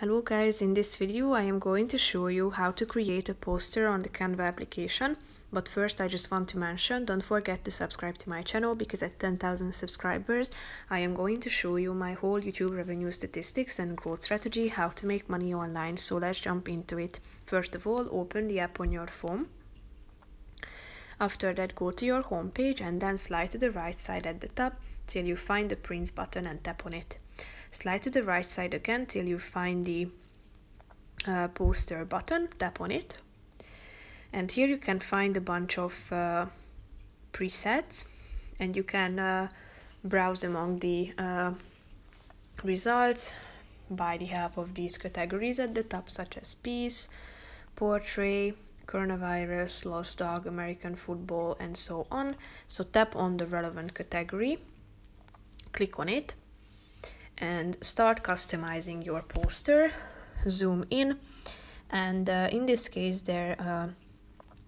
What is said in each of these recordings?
Hello guys, in this video I am going to show you how to create a poster on the Canva application. But first I just want to mention, don't forget to subscribe to my channel because at 10,000 subscribers I am going to show you my whole YouTube revenue statistics and growth strategy, how to make money online. So let's jump into it. First of all, open the app on your phone. After that, go to your home page and then slide to the right side at the top till you find the print button and tap on it. Slide to the right side again till you find the poster button, tap on it. And here you can find a bunch of presets and you can browse among the results by the help of these categories at the top, such as peace, portrait, coronavirus, lost dog, American football, and so on. So tap on the relevant category, click on it, and start customizing your poster. Zoom in, and in this case there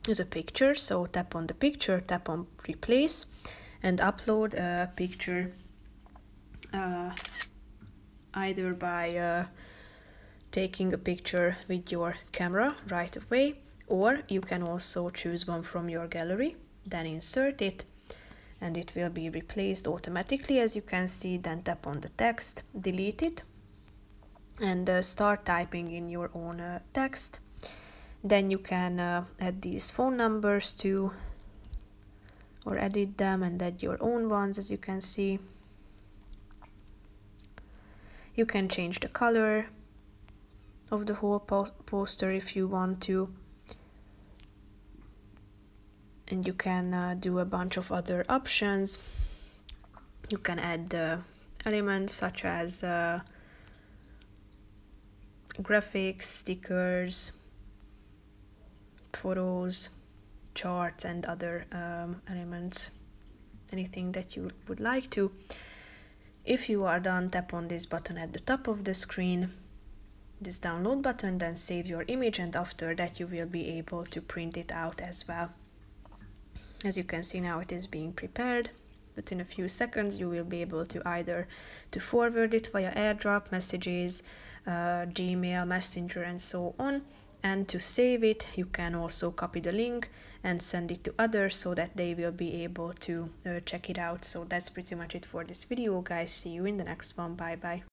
is a picture, so tap on the picture, tap on replace, and upload a picture either by taking a picture with your camera right away, or you can also choose one from your gallery, then insert it, and it will be replaced automatically, as you can see. Then tap on the text, delete it, and start typing in your own text. Then you can add these phone numbers too, or edit them and add your own ones, as you can see. You can change the color of the whole poster if you want to. And you can do a bunch of other options. You can add elements such as graphics, stickers, photos, charts, and other elements, anything that you would like to. If you are done, tap on this button at the top of the screen, this download button, then save your image, and after that you will be able to print it out as well. As you can see, now it is being prepared, but in a few seconds you will be able to either to forward it via AirDrop, messages, Gmail, Messenger, and so on. And to save it, you can also copy the link and send it to others so that they will be able to check it out. So that's pretty much it for this video, guys. See you in the next one. Bye bye.